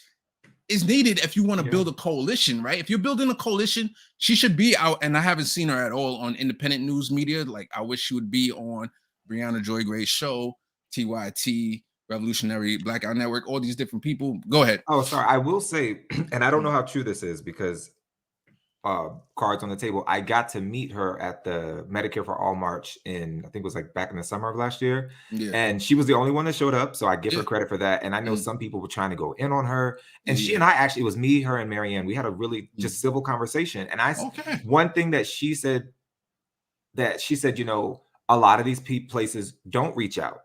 is needed if you want to build a coalition, right? If you're building a coalition, she should be out. And I haven't seen her at all on independent news media. Like, I wish she would be on Briahna Joy Gray's show, TYT, Revolutionary Blackout Network, all these different people. Go ahead. Oh, sorry. I will say, and I don't know how true this is, because cards on the table, I got to meet her at the Medicare for All march in, I think it was like back in the summer of last year. And she was the only one that showed up. So I give her credit for that. And I know some people were trying to go in on her. And she and I actually, it was me, her, and Marianne. We had a really just civil conversation. And one thing that she said, a lot of these places don't reach out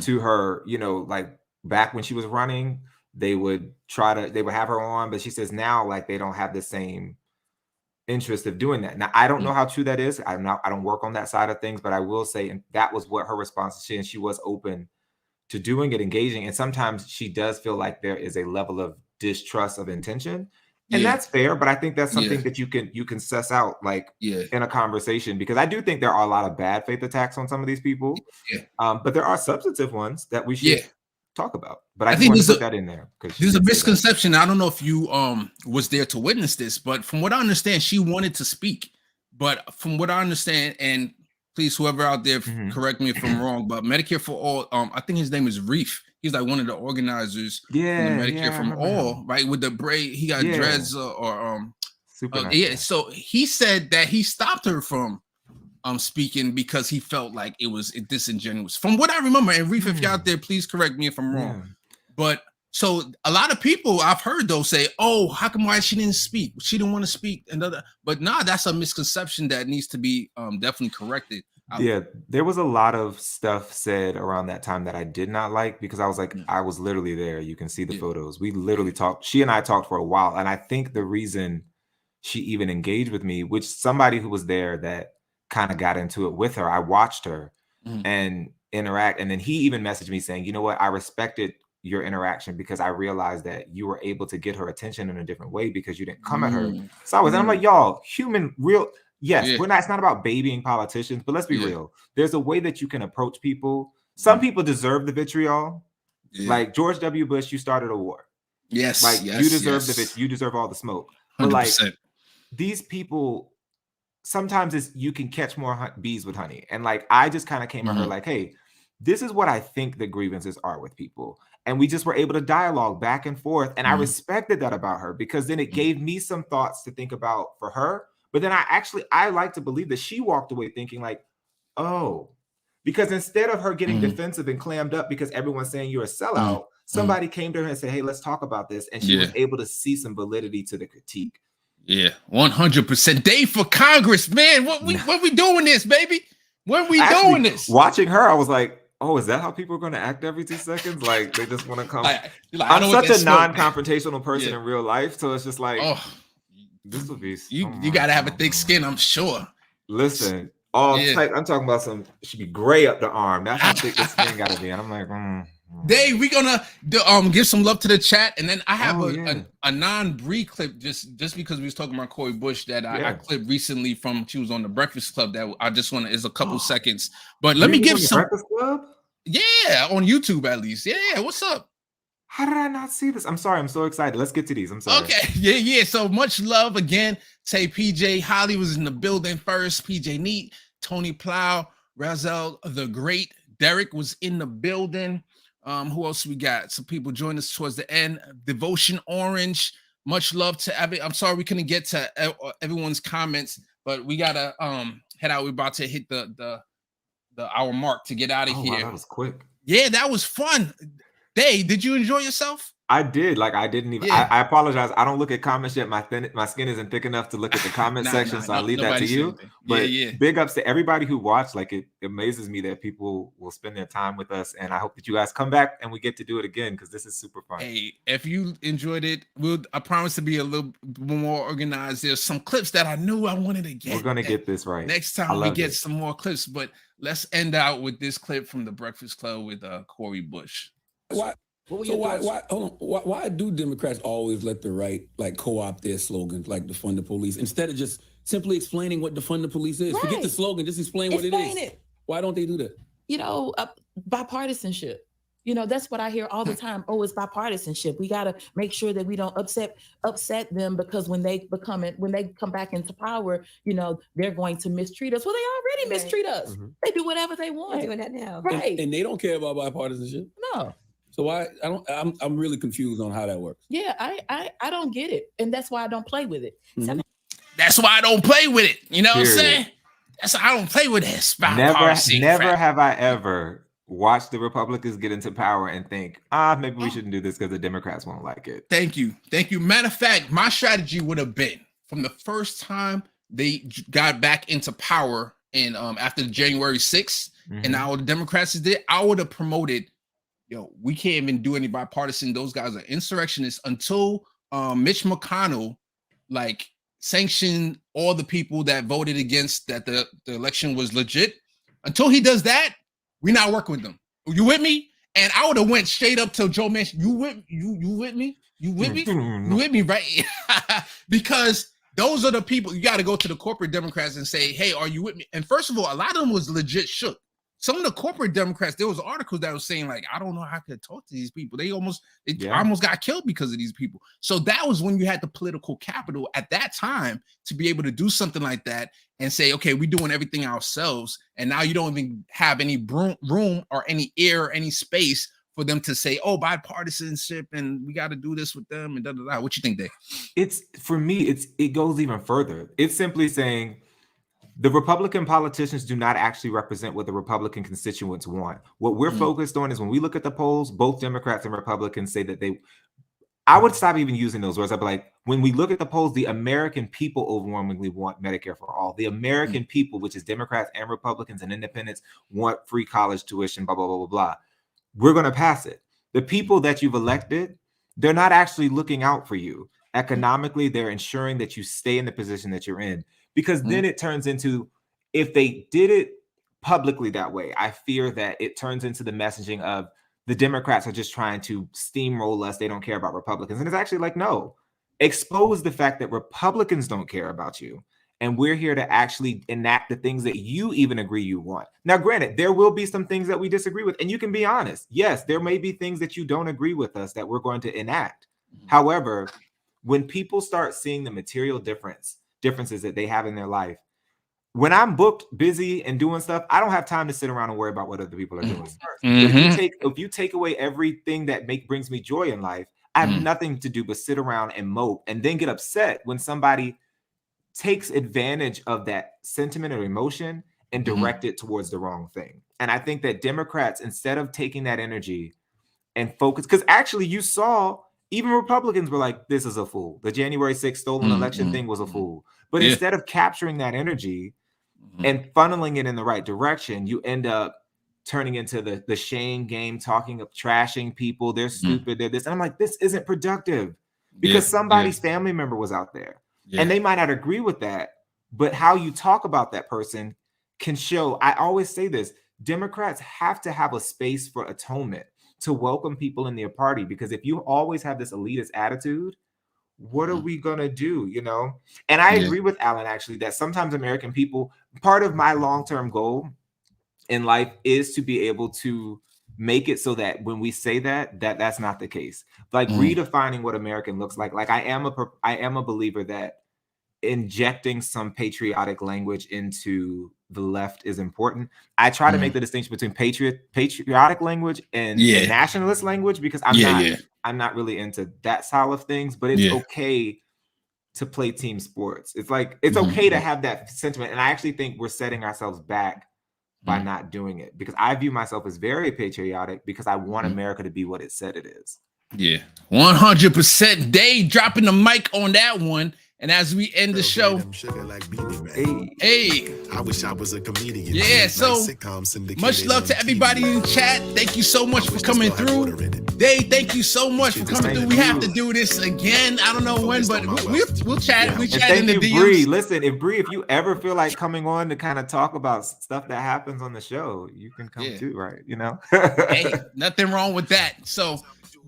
to her, like back when she was running, they would have her on, but she says now, like, they don't have the same interest of doing that. Now, I don't know how true that is. I don't work on that side of things, but I will say, and that was what her response to, and she was open to doing it, engaging. And sometimes she does feel like there is a level of distrust of intention, and that's fair. But I think that's something that you can suss out, like in a conversation, because I do think there are a lot of bad faith attacks on some of these people. But there are substantive ones that we should talk about. But I think want to put that in there, because there's a misconception. I don't know if you was there to witness this, but from what I understand, she wanted to speak. But from what I understand, and please, whoever out there, correct me if I'm wrong, but Medicare for All, I think his name is Reef. He's like one of the organizers. Medicare from All, right? With the braid, he got dreads super nice. So he said that he stopped her from speaking because he felt like it was disingenuous. From what I remember, and Reef, if you're out there, please correct me if I'm wrong. But so a lot of people I've heard though say, "Oh, how come why she didn't speak? She didn't want to speak." But that's a misconception that needs to be definitely corrected. There was a lot of stuff said around that time that I did not like, because I was like, I was literally there. You can see the photos. We literally talked. She and I talked for a while, and I think the reason she even engaged with me, which somebody who was there that kind of got into it with her, I watched her and interact, and then he even messaged me saying, "You know what? I respected your interaction because I realized that you were able to get her attention in a different way because you didn't come at her." So I'm like, y'all, Yes, we're not. It's not about babying politicians, but let's be real. There's a way that you can approach people. Some people deserve the vitriol. Like George W. Bush, you started a war. Yes, like you deserve the you deserve all the smoke. But 100%. like these people, sometimes you can catch more bees with honey. And like I just kind of came at her like, hey, this is what I think the grievances are with people. And we just were able to dialogue back and forth. And I respected that about her because then it gave me some thoughts to think about for her. But then I like to believe that she walked away thinking like, oh, because instead of her getting defensive and clammed up because everyone's saying you're a sellout, somebody came to her and said, hey, let's talk about this. And she was able to see some validity to the critique. Yeah, 100%. Dave for Congress, man. What we doing this, baby? When we doing this? Watching her, I was like, oh, is that how people are going to act every 2 seconds? Like they just want to come. I'm such a non-confrontational person in real life, so it's just like, this would be. You got to have a thick skin, I'm sure. Listen, tight. I'm talking about some. It should be gray up the arm. That's how thick the skin got to be. And I'm like, Dave, we're gonna give some love to the chat, and then I have a non-Bree clip just because we was talking about Cori Bush that I clipped recently from. She was on the Breakfast Club that I just want to is a couple seconds, but let me give some. Breakfast Club? Yeah, on YouTube at least. Yeah, what's up? How did I not see this? I'm sorry. I'm so excited. Let's get to these. I'm sorry. Okay. Yeah. So much love again. Say PJ Holly was in the building first. PJ Neat, Tony Plow, Razel the Great, Derek was in the building. Who else we got? Some people joined us towards the end. Devotion Orange. Much love to every. I'm sorry we couldn't get to everyone's comments, but we gotta head out. We're about to hit the hour mark to get out of here. Wow, that was quick. Yeah, that was fun. Dave, did you enjoy yourself? I did. Like I didn't even. I apologize. I don't look at comments yet. My skin isn't thick enough to look at the comment section, so I leave that to you. But big ups to everybody who watched. Like it amazes me that people will spend their time with us, and I hope that you guys come back and we get to do it again because this is super fun. Hey, if you enjoyed it, I promise to be a little more organized. There's some clips that I knew I wanted to get. We're gonna get this right next time. We get some more clips, but let's end out with this clip from the Breakfast Club with Cori Bush. Why do Democrats always let the right like co-opt their slogans like defund the police instead of just simply explaining what defund the police is? Right. Forget the slogan, just explain what it is. Why don't they do that? Bipartisanship. That's what I hear all the time. Oh, it's bipartisanship. We got to make sure that we don't upset them because when they come back into power, they're going to mistreat us. Well, they already mistreat us. Mm-hmm. They do whatever they want. They're doing that now, right? And they don't care about bipartisanship. No. So why I'm really confused on how that works. Yeah, I don't get it, and that's why I don't play with it. Mm-hmm. That's why I don't play with it. You know what I'm saying? That's why I don't play with this. Never have I ever watched the Republicans get into power and think, maybe we shouldn't do this because the Democrats won't like it. Thank you. Matter of fact, my strategy would have been from the first time they got back into power and after January 6th, and now the Democrats did, I would have promoted. We can't even do any bipartisan. Those guys are insurrectionists until Mitch McConnell sanctioned all the people that voted against that the election was legit. Until he does that, we're not working with them. You with me? And I would have went straight up to Joe Manchin. You with me? You with me? You with me, right? Because those are the people you got to go to the corporate Democrats and say, hey, are you with me? And first of all, a lot of them was legit shook. Some of the corporate Democrats, there was articles that was saying I don't know how I could talk to these people. They almost got killed because of these people. So that was when you had the political capital at that time to be able to do something like that and say, okay, we're doing everything ourselves. And now you don't even have any room or any air or any space for them to say, oh, bipartisanship and we got to do this with them and da da da. What you think, Dave? For me, it goes even further. It's simply saying, the Republican politicians do not actually represent what the Republican constituents want. What we're focused on is when we look at the polls, both Democrats and Republicans say that I would stop even using those words. I'd be like, when we look at the polls, the American people overwhelmingly want Medicare for all. The American people, which is Democrats and Republicans and independents, want free college tuition, blah, blah, blah, blah, blah. We're going to pass it. The people that you've elected, they're not actually looking out for you. Economically, they're ensuring that you stay in the position that you're in. Because then it turns into, if they did it publicly that way, I fear that it turns into the messaging of the Democrats are just trying to steamroll us. They don't care about Republicans. And it's actually like, no, expose the fact that Republicans don't care about you And we're here to actually enact the things that you even agree you want. Now, granted, there will be some things that we disagree with, and you can be honest. Yes, there may be things that you don't agree with us that we're going to enact. However, when people start seeing the material differences that they have in their life, when I'm booked, busy, and doing stuff, I don't have time to sit around and worry about what other people are doing. But if you take away everything that brings me joy in life, I have nothing to do but sit around and mope and then get upset when somebody takes advantage of that sentiment or emotion and direct it towards the wrong thing. And I think that Democrats, instead of taking that energy and focus, because actually you saw even Republicans were like, this is a fool. The January 6th stolen election thing was a fool. But instead of capturing that energy and funneling it in the right direction, you end up turning into the shame game, talking of trashing people. They're stupid. They're this. And I'm like, this isn't productive because somebody's family member was out there. And they might not agree with that, but how you talk about that person can show. I always say this, Democrats have to have a space for atonement to welcome people in their party, because if you always have this elitist attitude, what are we going to do, you know? And I agree with Alan, actually, that sometimes American people, part of my long-term goal in life is to be able to make it so that when we say that's not the case. Like redefining what American looks like. Like I am a believer that injecting some patriotic language into the left is important. I try to make the distinction between patriotic language and nationalist language, because I'm not really into that style of things, but it's okay to play team sports. It's like, it's okay to have that sentiment. And I actually think we're setting ourselves back by not doing it, because I view myself as very patriotic because I want America to be what it said it is. Yeah, 100%. Dave dropping the mic on that one. And as we end the show, hey, I wish I was a comedian. Yeah, so much love to everybody in the chat. Thank you so much for coming through. Dave, thank you so much for coming through. We have to do this again. I don't know when, but we'll chat. We chat in the DMs. Bree. Listen, if you ever feel like coming on to kind of talk about stuff that happens on the show, you can come too, right? You know, hey, nothing wrong with that. So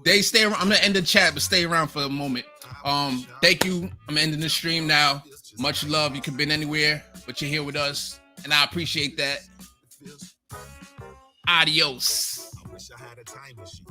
Dave, stay around. I'm gonna end the chat, but stay around for a moment. Thank you. I'm ending the stream now. Much love. You could have been anywhere, but you're here with us, and I appreciate that. Adios. I wish I had a time machine.